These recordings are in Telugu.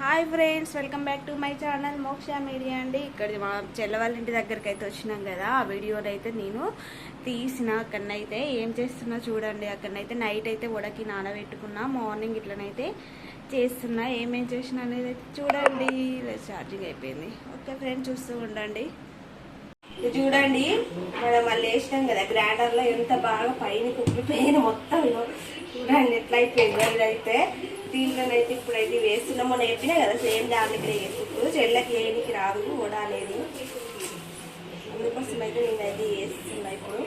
Hi friends, welcome back to my channel మోక్ష మీడియా అండి. ఇక్కడ మా చెల్లెవాళ్ళ ఇంటి దగ్గరికి అయితే వచ్చినాం కదా. ఆ వీడియోలో అయితే నేను తీసిన. అక్కడనైతే ఏం చేస్తున్నా చూడండి. అక్కడనైతే నైట్ అయితే ఉడకి నానబెట్టుకున్నా, మార్నింగ్ ఇట్లనైతే చేస్తున్నా. ఏమేం చేసిన అనేది అయితే చూడండి. ఛార్జింగ్ అయిపోయింది. ఓకే ఫ్రెండ్స్, చూస్తూ ఉండండి. చూడండి, మనం మళ్ళీ వేసినాం కదా గ్రైండర్లో, ఎంత బాగా పైన కుక్కిపోయింది మొత్తం. చూడండి ఎట్లా అయిపోయిందో. ఇదైతే దీంట్లోనైతే ఇప్పుడైతే వేస్తున్నాం. మొన్న చెప్పినా కదా సేమ్ దానికి వేసుకుంటూ చెల్లెకి ఏనికి రాదు ఓడాలేదు, అందుకోసం అయితే నేనైతే వేస్తున్నా. ఇప్పుడు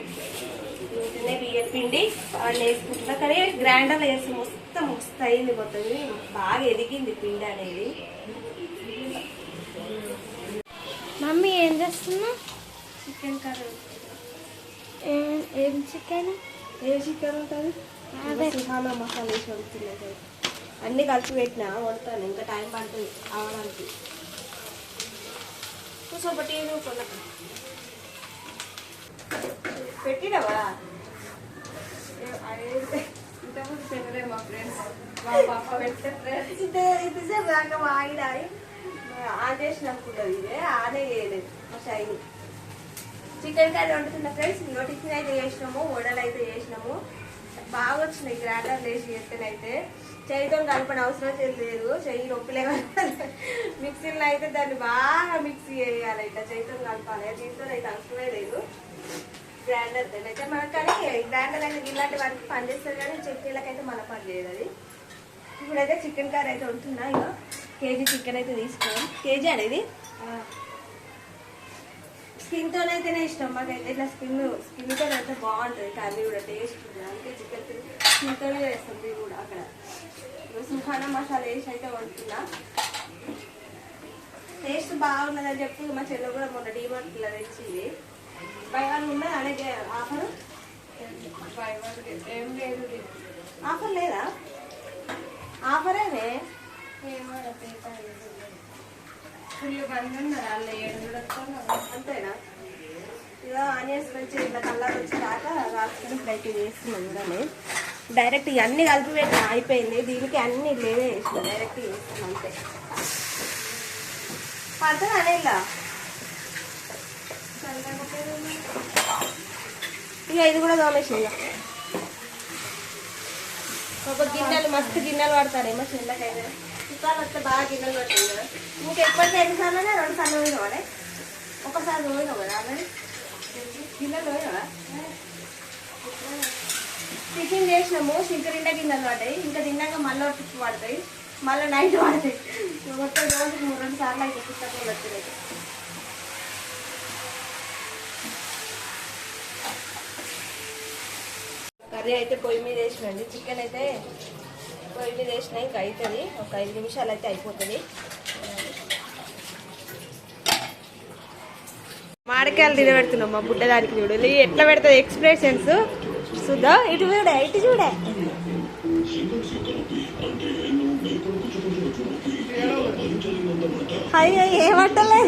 ఇంటనే బియ్యం పిండి వాళ్ళు వేసుకుంటున్నా, కానీ గ్రైండర్లో వేసి మొత్తం అయింది. మొత్తం బాగా ఎదిగింది పిండి అనేది. మమ్మీ ఏం చేస్తున్నా? Chicken curry. ఏం చికెన్? ఏ చికెన్ ఉంటుంది? సుహానా మసాలా వేసి వండుతున్నాయి. అన్నీ కలిపి పెట్టినా వండుతాను, ఇంకా టైం పడుతుంది అవడానికి. కూర్చోబట్టి కొనకు పెట్టినవా? ఇంతకుముందు తినలే మా ఫ్రెండ్స్, మా పాప పెట్టే ఫ్రెండ్స్ ఇంతసేపు దాకా ఆగిడాయి ఆన్ చేసిన అనుకుంటుంది. ఇదే ఆనే చేయలేదు మా షైని. చికెన్ కర్రీ వండుతున్న ఫ్రెండ్స్. ఇంకో టిఫిన్ అయితే చేసినాము, వడలు అయితే చేసినాము. బాగా వచ్చినాయి గ్రైండర్ వేసి చేస్తేనైతే. చెయ్యితో కలపని అవసరం లేదు, చెయ్యి నొప్పిలే. మిక్సీలో అయితే దాన్ని బాగా మిక్సీ చేయాలి, ఇట్లా చెయ్యితో కలపాలి. దీంతో అయితే అవసరమే లేదు గ్రైండర్ అయితే మనకు. కానీ గ్రైండర్ అయితే ఇలాంటి వారికి పనిచేస్తుంది, కానీ చట్నీలకైతే మన పని లేదు అది. ఇప్పుడైతే చికెన్ కర్రీ అయితే ఉంటున్నా. ఇక కేజీ చికెన్ అయితే తీసుకోవాలి. కేజీ అనేది స్కిన్తోనైతేనే ఇష్టం మాకైతే. ఇట్లా స్కిన్తో అయితే బాగుంటుంది కర్రీ కూడా, టేస్ట్ ఉంటుంది. అందుకే చికెన్ స్కిన్తోనే చేస్తాం ఇది కూడా. అక్కడ సుహానా మసాలా వేసి అయితే వండుతున్నా. టేస్ట్ బాగున్నదని చెప్పి మా చెల్లె కూడా మొన్న డీమార్ట్లో తెచ్చింది. బై వన్ ఉన్నది అలాగే ఆఫర్. ఏం లేదు, ఆఫర్ లేదా? ఆఫరేనే ఫుల్ బంద్ ఉన్నారు వాళ్ళు. 7 అంతేనా? ఇక ఆనియన్స్ మంచి ఇట్లా కలర్ వచ్చి రాక రాసుకొని ఫ్రైకి వేస్తున్నాం. చూడండి డైరెక్ట్ ఇవన్నీ కలిపి పెట్టిన అయిపోయింది. దీనికి అన్ని లేవే వేసిన, డైరెక్ట్ వేస్తున్నాం అంతే. పడుతుంది అనే ఇలా ఇక ఇది కూడా దోమేసి. ఒక గిన్నెలు మస్తు గిన్నెలు పడతారేమో చిన్నకైనా. చుట్టాలు వస్తే బాగా గిన్నెలు పడుతుంది కదా. మీకు ఎప్పటికీ 2 సార్లునే 2 సార్లు పోయినావాడే? ఒకసారి పోయినావు కదా ఆల్రెడీ. గిన్నెలు పోయినావా? టిఫిన్ చేసినాము, సింకరిండ గిన్నెలు పడతాయి. ఇంకా తిన్నాక మళ్ళీ టిఫ్ పడతాయి, మళ్ళీ నైట్ పడతాయి. మొత్తం రోజుకి 2 సార్లు అయితే పుస్తకాలు వచ్చినాయి. కర్రీ అయితే పొయ్యి మీద వేసినండి. చికెన్ అయితే పొయ్యి మీద వేసినా, ఇంకా అవుతుంది. ఒక 5 నిమిషాలు అయితే అయిపోతుంది. మామిడికాయలు తినబెడుతున్నాం మా బుడ్డదానికి. చూడు ఎట్లా పెడుతుంది ఎక్స్ప్రెషన్స్. సుధా ఇటు చూడే, ఇటు చూడే. అయ్యో ఏమంటలే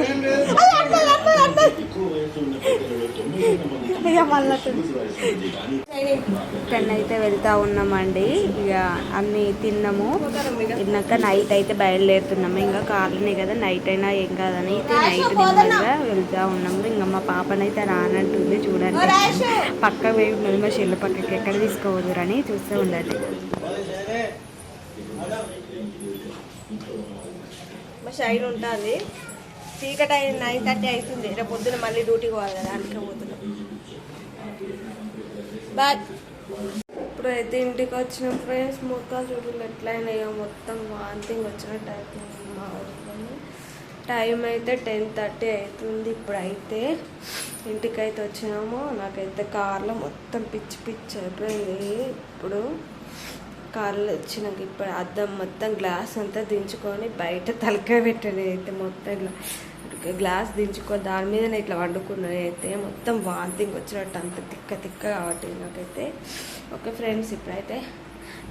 ఇక్కడనైతే వెళ్తా ఉన్నామండి. ఇక అన్ని తిన్నాము. తిన్నాక నైట్ అయితే బయలుదేరుతున్నాము. ఇంకా కార్లోనే కదా, నైట్ అయినా ఏం కాదని అయితే నైట్ నిమ్మగా వెళ్తా ఉన్నాము. ఇంకా మా పాపనైతే రానంటుంది. చూడండి పక్క వేయి ఉన్నది మా చెల్లి పక్కకి, ఎక్కడ తీసుకోవద్దురని చూస్తూ ఉండండి. మా షైన్ ఉంటుంది. చీకటి 9:30 అవుతుంది. రేపు పొద్దున మళ్ళీ డ్యూటీకి పోవాలి కదా, అందుకే పోతున్నాం. బాయ్. ఇప్పుడైతే ఇంటికి వచ్చిన ఫ్రెండ్స్. ముఖాలు చూడండి ఎట్లయినాయో, మొత్తం వాంతింగ్ వచ్చినట్టు అవుతుంది మా ఊళ్ళో. టైం అయితే 10:30 అవుతుంది. ఇప్పుడైతే ఇంటికైతే వచ్చినాము. నాకైతే కార్లో మొత్తం పిచ్చి పిచ్చి అయిపోయింది. ఇప్పుడు కార్లో వచ్చినాక ఇప్పుడు అద్దం మొత్తం గ్లాస్ అంతా దించుకొని బయట తలకాయ పెట్టాను. అయితే మొత్తం ఇట్లా గ్లాస్ దించుకొని దాని మీదనే ఇట్లా వండుకున్నది. అయితే మొత్తం వాంతింగ్ వచ్చినట్టు అంత తిక్క కాబట్టి నాకైతే. ఓకే ఫ్రెండ్స్, ఇప్పుడైతే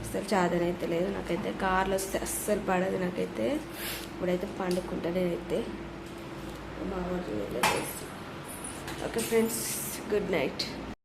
అస్సలు చాదన అయితే లేదు నాకైతే. కార్లో వస్తే అస్సలు పడదు నాకైతే. ఇప్పుడైతే పండుకుంటా నేనైతే మా ఊరు. Okay friends, good night.